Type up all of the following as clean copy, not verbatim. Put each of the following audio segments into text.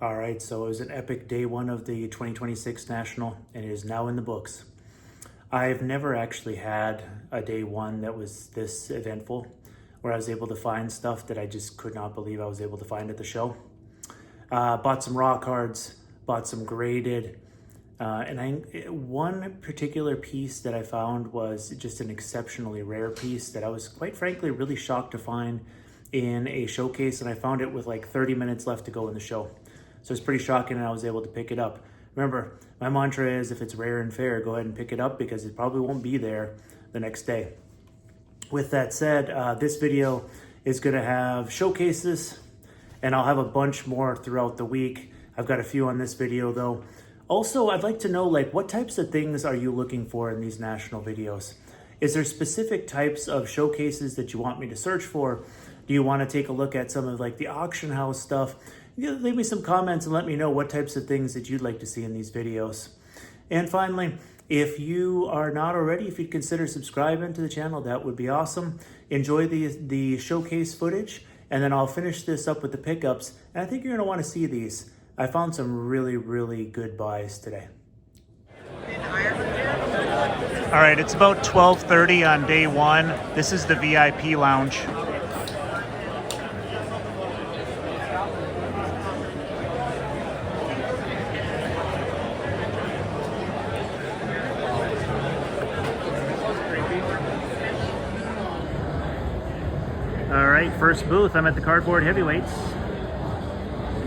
All right, so it was an epic day one of the 2026 National, and it is now in the books. I've never actually had a day one that was this eventful, where I was able to find stuff that I just could not believe I was able to find at the show. Bought some raw cards, bought some graded, one particular piece that I found was just an exceptionally rare piece that I was quite frankly really shocked to find in a showcase, and I found it with like 30 minutes left to go in the show. So it's pretty shocking, and I was able to pick it up. Remember, my mantra is if it's rare and fair, go ahead and pick it up because it probably won't be there the next day. With that said, this video is going to have showcases, and I'll have a bunch more throughout the week. I've got a few on this video though. Also, I'd like to know, like, what types of things are you looking for in these national videos? Is there specific types of showcases that you want me to search for? Do you want to take a look at some of like the auction house stuff? Leave me some comments and let me know what types of things that you'd like to see in these videos. And finally, if you are not already, if you'd consider subscribing to the channel, that would be awesome. Enjoy the showcase footage, and then I'll finish this up with the pickups. And I think you're going to want to see these. I found some really, really good buys today. All right, it's about 12:30 on day one. This is the VIP lounge. All right, first booth. I'm at the Cardboard Heavyweights.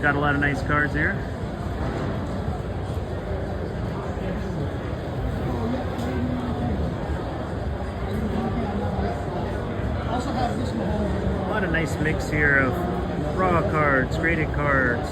Got a lot of nice cards here. A lot of nice mix here of raw cards, graded cards.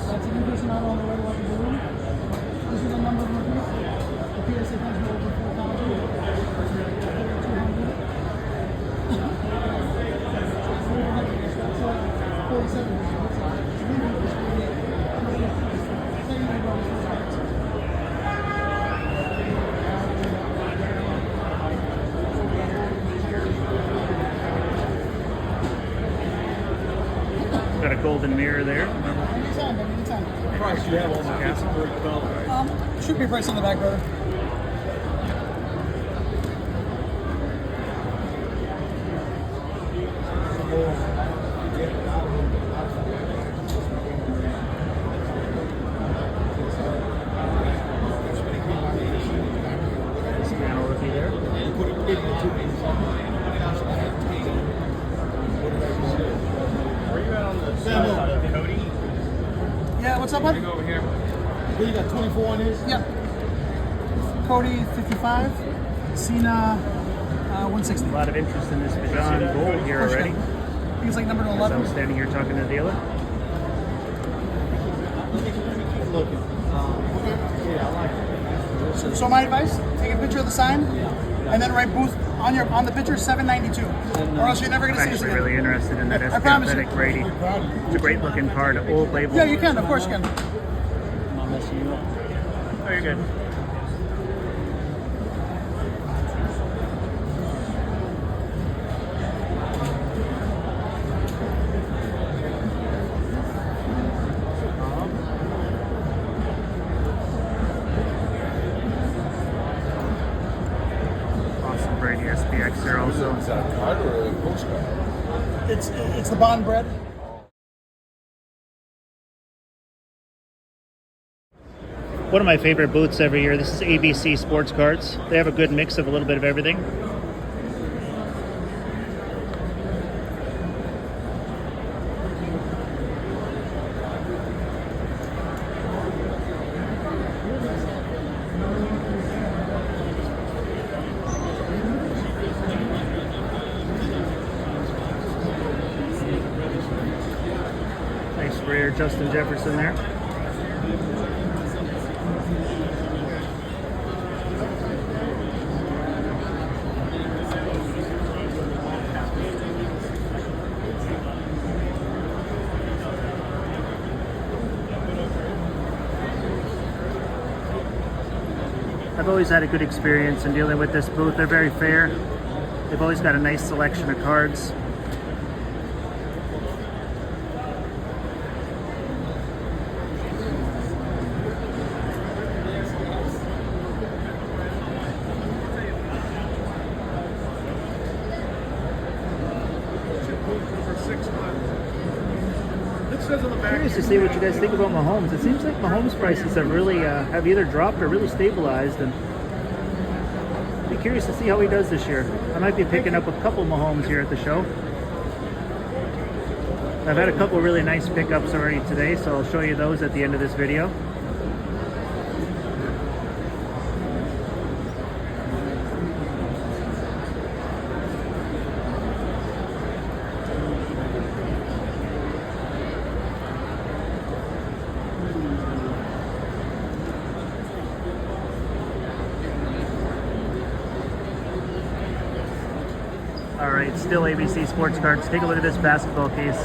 Got a golden mirror there. Anytime. Price you have on the castle? Should be price on the back, brother. Scanner rookie there. Cody? Yeah, what's up, bud? Over here. You got 24 on this? Yep. Cody, 55. Cena, 160. A lot of interest in this John Gold here already. I think it's like number As 11. I was standing here talking to the dealer. So my advice, take a picture of the sign, and then write booth on the picture 792. Or else you're never going to I'm see us actually again. really interested in that I promise you. aesthetic Brady. It's a great looking card, old label. Yeah, you can. Of course you can. I'm not messing you up. Oh, you're good. Awesome Brady SPX here also. Is that a card or a postcard? It's the Bond bread. One of my favorite booths every year. This is ABC Sports Cards. They have a good mix of a little bit of everything. Nice rare Justin Jefferson there. I've always had a good experience in dealing with this booth. They're very fair. They've always got a nice selection of cards. curious to see what you guys think about Mahomes. It seems like Mahomes prices have really have either dropped or really stabilized, and be curious to see how he does this year. I might be picking up a couple Mahomes here at the show. I've had a couple really nice pickups already today, so I'll show you those at the end of this video. All right, still ABC Sports Cards. Take a look at this basketball case.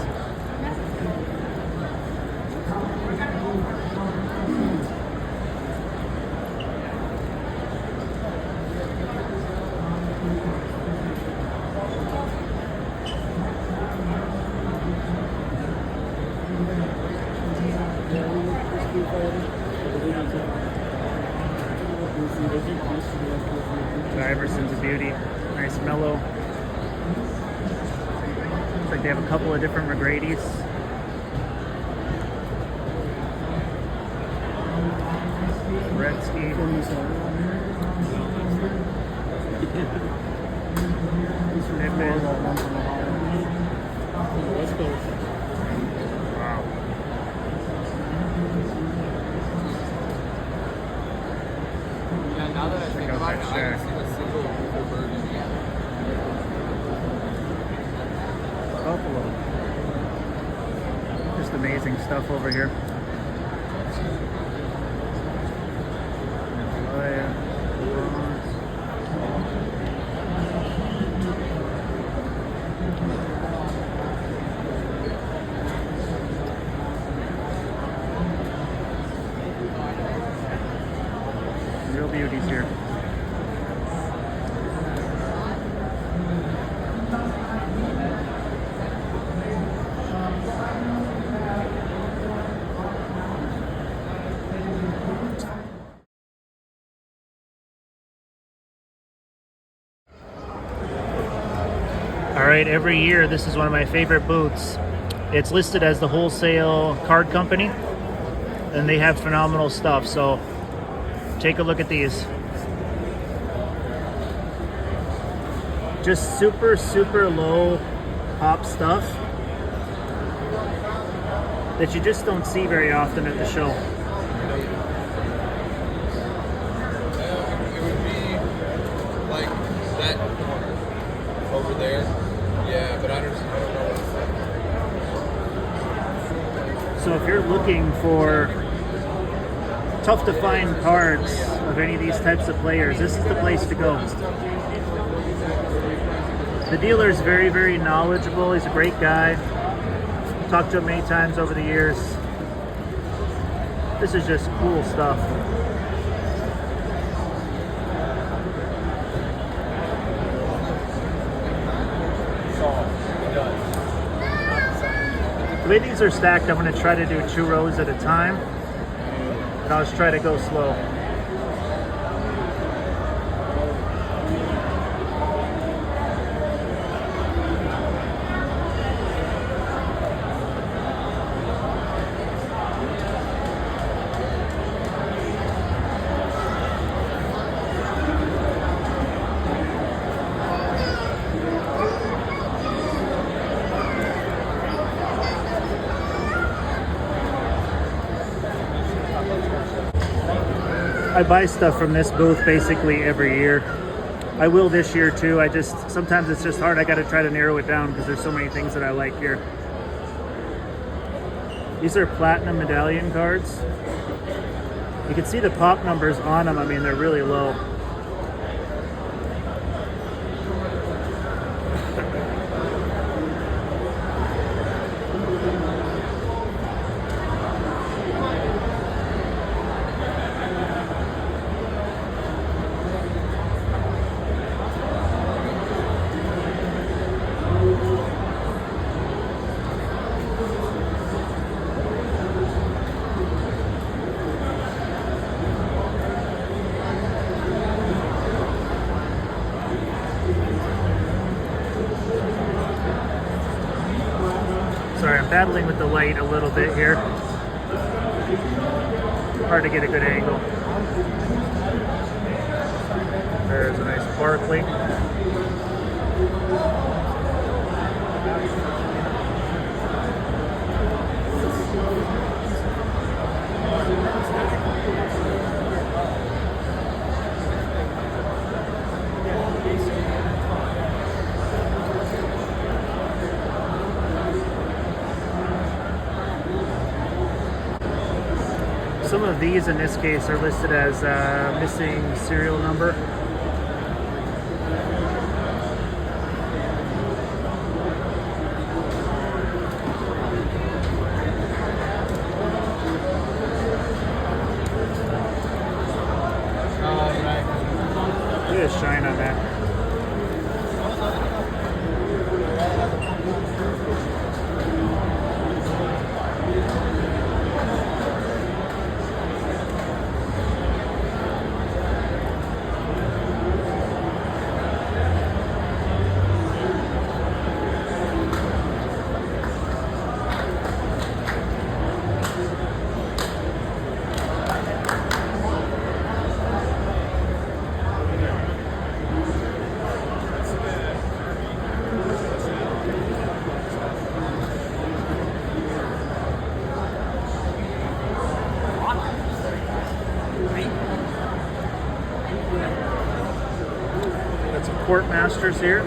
Iverson's a beauty. Nice mellow. Looks like they have a couple of different McGrady's. Gretzky. Pippen. Wow. Yeah, now that I think about it, I haven't seen a single Google version yet. Buffalo. Just amazing stuff over here. Oh, yeah. Real beauties here. All right, every year this is one of my favorite booths. It's listed as the Wholesale Card Company, and they have phenomenal stuff. So take a look at these. Just super low pop stuff that you just don't see very often at the show. It would be like that corner over there. Yeah, but I don't know what it's like. So if you're looking for tough to find cards of any of these types of players, this is the place to go. The dealer is very knowledgeable. He's a great guy. Talked to him many times over the years. This is just cool stuff. The way these are stacked, I'm going to try to do 2 rows at a time, and I'll just try to go slow. I buy stuff from this booth basically every year. I will this year too. Sometimes it's just hard. I got to try to narrow it down because there's so many things that I like here. These are platinum medallion cards. You can see the pop numbers on them. I mean, they're really low. battling with the light a little bit here. Hard to get a good angle. There's a nice Barkley. Some of these in this case are listed as missing serial number. Look at the shine on that. That's a Court Masters here.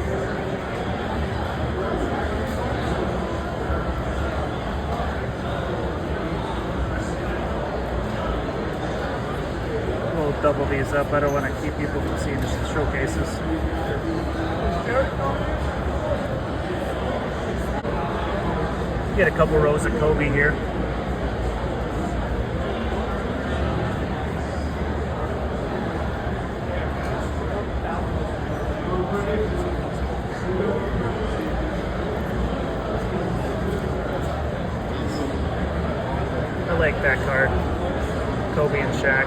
We'll double these up. I don't want to keep people from seeing the showcases. Get a couple rows of Kobe here. I like that card. Kobe and Shaq.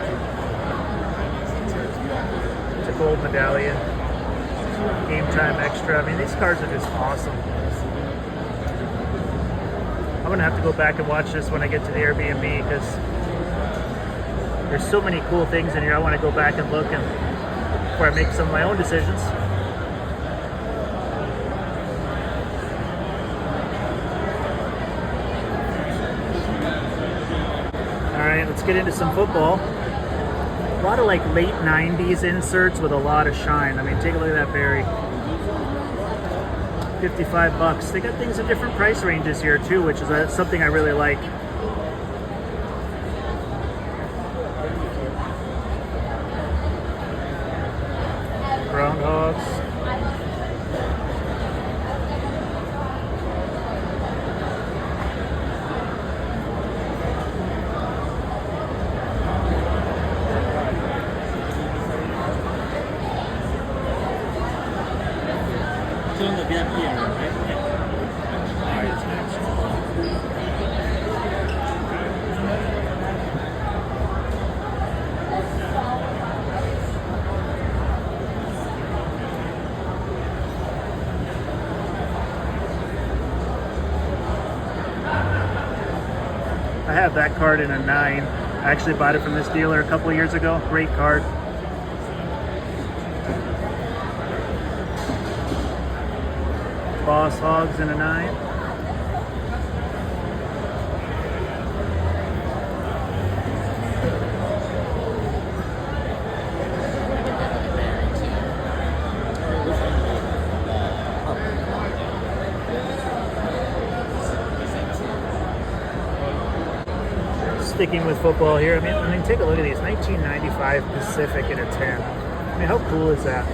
It's a gold medallion. Game time extra. I mean, these cards are just awesome. I'm gonna have to go back and watch this when I get to the Airbnb because there's so many cool things in here. I want to go back and look and before I make some of my own decisions. All right, let's get into some football. A lot of like late 90s inserts with a lot of shine. I mean, take a look at that Barry. 55 bucks. They got things in different price ranges here too, which is something I really like. Groundhogs. I have that card in a 9. I actually bought it from this dealer a couple of years ago. Great card. Boss Hogs in a 9. Sticking with football here, I mean, take a look at these. 1995 Pacific in a 10. I mean, how cool is that?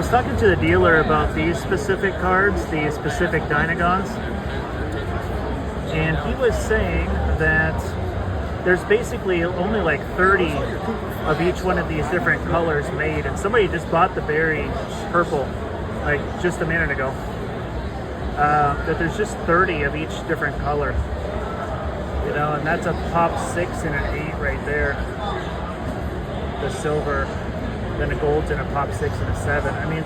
was talking to the dealer about these specific cards, the specific Dynagons, and he was saying that there's basically only like 30 of each one of these different colors made, and somebody just bought the berry purple like just a minute ago. That there's just 30 of each different color, you know, and that's a pop 6 and an 8 right there. The silver, then a gold's in a pop 6 and a 7. I mean,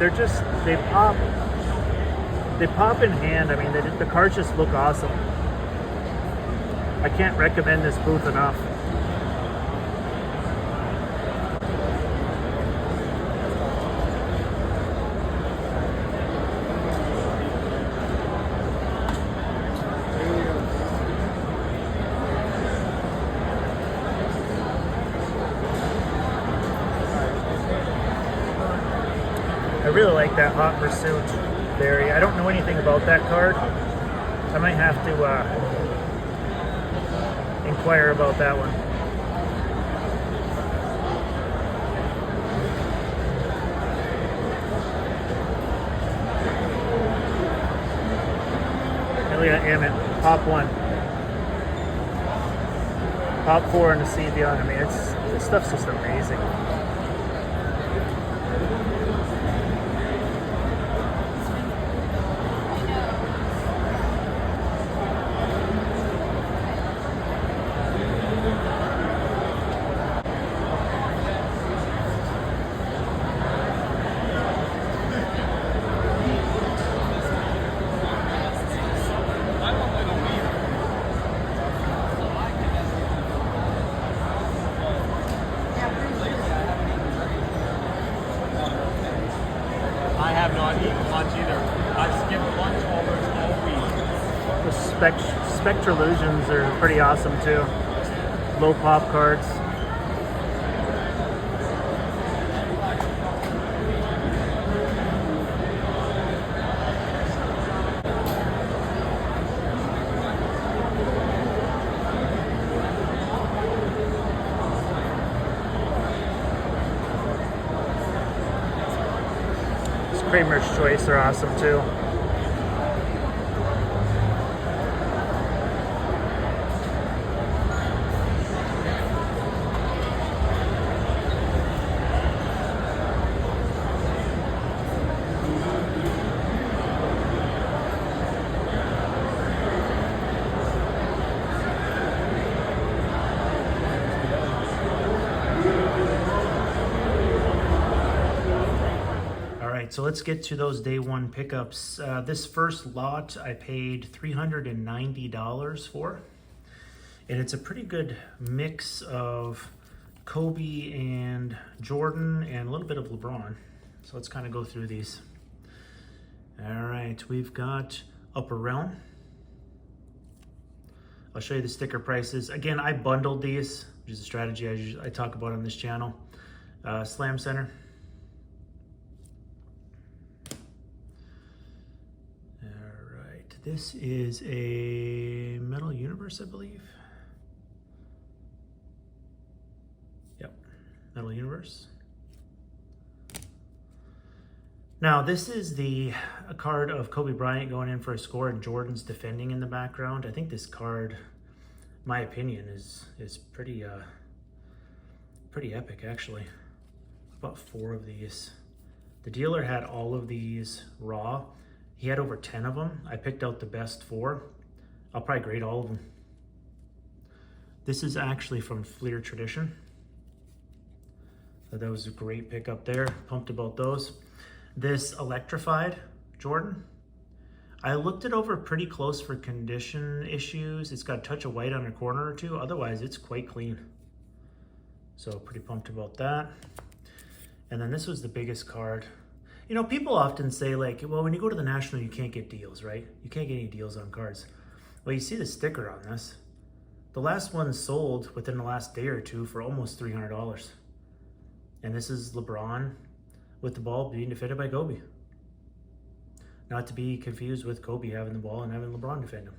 they pop in hand. I mean, the cards just look awesome. I can't recommend this booth enough. I really like that Hot Pursuit Berry. I don't know anything about that card. I might have to inquire about that one. Elliot Emmett, Pop 1. Pop 4 in the Cevion. I mean, this stuff's just amazing. I have not eaten lunch either. I've skipped lunch almost all week. The Spectralusions are pretty awesome too. Low pop cards. Kramer's Choice are awesome too. So let's get to those day one pickups. This first lot I paid $390 for, and it's a pretty good mix of Kobe and Jordan and a little bit of LeBron. So let's kind of go through these. All right, we've got Upper Realm. I'll show you the sticker prices. Again, I bundled these, which is a strategy I talk about on this channel. Slam Center. This is a Metal Universe, I believe. Yep, Metal Universe. Now, this is a card of Kobe Bryant going in for a score and Jordan's defending in the background. I think this card, my opinion, is pretty epic, actually. I bought 4 of these. The dealer had all of these raw. He had over 10 of them. I picked out the best 4. I'll probably grade all of them. This is actually from Fleer Tradition. So that was a great pickup there. Pumped about those. This Electrified Jordan. I looked it over pretty close for condition issues. It's got a touch of white on a corner or two. Otherwise, it's quite clean. So pretty pumped about that. And then this was the biggest card. You know, people often say like, well, when you go to the National, you can't get deals, right? You can't get any deals on cards. Well, you see the sticker on this. The last one sold within the last day or two for almost $300. And this is LeBron with the ball being defended by Kobe. Not to be confused with Kobe having the ball and having LeBron defend him.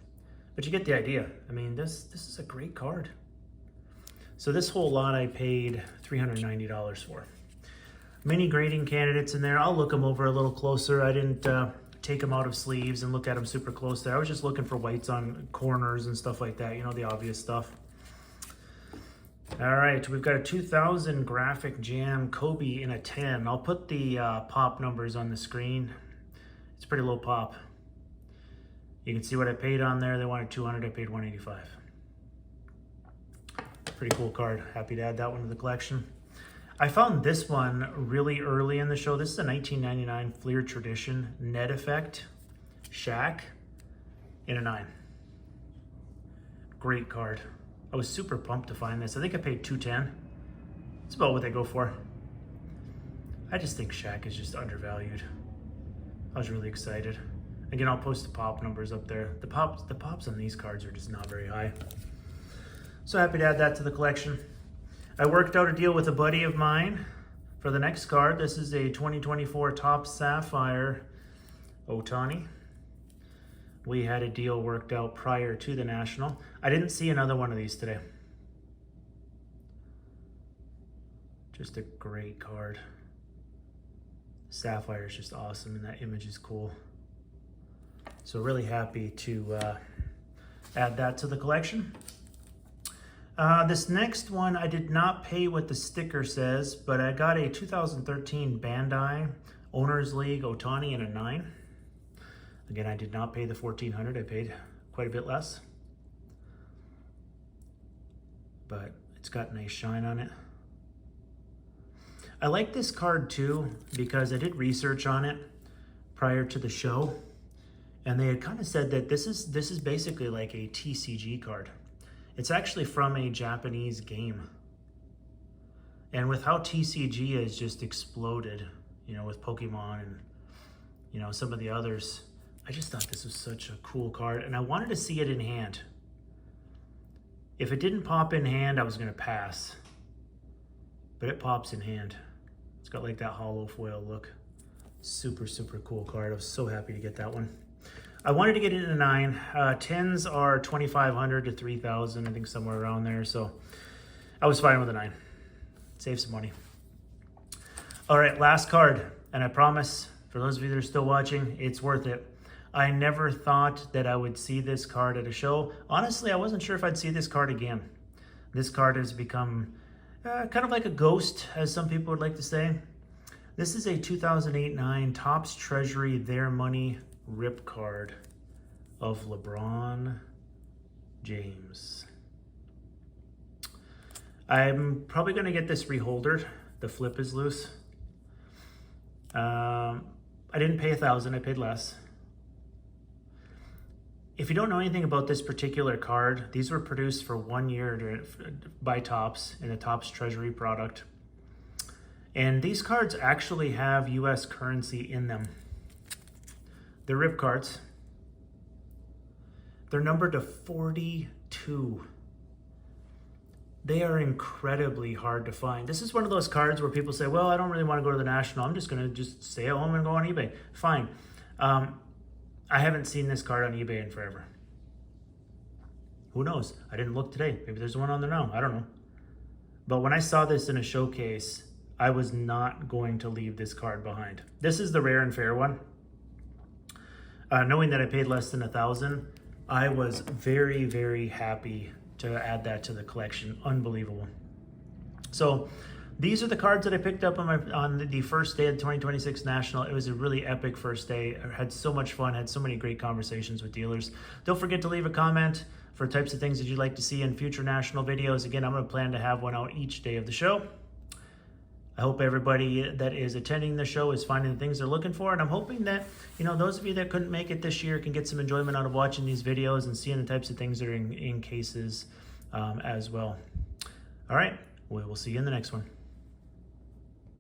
But you get the idea. I mean, this is a great card. So this whole lot I paid $390 for. many grading candidates in there. I'll look them over a little closer. I didn't take them out of sleeves and look at them super close there. I was just looking for whites on corners and stuff like that, you know, the obvious stuff. All right, we've got a 2000 Graphic Jam Kobe in a 10. I'll put the pop numbers on the screen. It's pretty low pop. You can see what I paid on there. They wanted 200, I paid 185. Pretty cool card. Happy to add that one to the collection. I found this one really early in the show. This is a 1999 Fleer Tradition Net Effect Shaq in a 9. Great card. I was super pumped to find this. I think I paid 210. It's about what they go for. I just think Shaq is just undervalued. I was really excited. Again, I'll post the pop numbers up there. The pops on these cards are just not very high. So happy to add that to the collection. I worked out a deal with a buddy of mine for the next card. This is a 2024 Topps Sapphire Ohtani. We had a deal worked out prior to the National. I didn't see another one of these today. Just a great card. Sapphire is just awesome and that image is cool. So really happy to add that to the collection. This next one, I did not pay what the sticker says, but I got a 2013 Bandai Owners League Ohtani in a 9. Again, I did not pay the $1,400. I paid quite a bit less. But it's got nice shine on it. I like this card too because I did research on it prior to the show. And they had kind of said that this is basically like a TCG card. It's actually from a Japanese game. And with how TCG has just exploded, you know, with Pokemon and, you know, some of the others, I just thought this was such a cool card and I wanted to see it in hand. If it didn't pop in hand, I was gonna pass. But it pops in hand. It's got like that hollow foil look. Super, super cool card. I was so happy to get that one. I wanted to get it in a 9. 10s are 2,500 to 3,000, I think somewhere around there. So I was fine with a 9. Save some money. All right, last card. And I promise, for those of you that are still watching, it's worth it. I never thought that I would see this card at a show. Honestly, I wasn't sure if I'd see this card again. This card has become kind of like a ghost, as some people would like to say. This is a 2008-9 Topps Treasury Their Money Rip card of LeBron James. I'm probably going to get this reholdered. The flip is loose. I didn't pay $1,000, I paid less. If you don't know anything about this particular card, these were produced for 1 year by Topps in a Topps Treasury product. And these cards actually have US currency in them. They're rip cards. They're numbered to 42. They are incredibly hard to find. This is one of those cards where people say, well, I don't really want to go to the National. I'm just going to stay at home and go on eBay. Fine. I haven't seen this card on eBay in forever. Who knows? I didn't look today. Maybe there's one on there now. I don't know. But when I saw this in a showcase, I was not going to leave this card behind. This is the rare and fair one. Knowing that I paid less than $1,000, I was very, very happy to add that to the collection. Unbelievable. So these are the cards that I picked up on the first day of the 2026 National. It was a really epic first day. I had so much fun, had so many great conversations with dealers. Don't forget to leave a comment for types of things that you'd like to see in future National videos. Again, I'm going to plan to have one out each day of the show. I hope everybody that is attending the show is finding the things they're looking for, and I'm hoping that, you know, those of you that couldn't make it this year can get some enjoyment out of watching these videos and seeing the types of things that are in cases as well. All right, we will see you in the next one.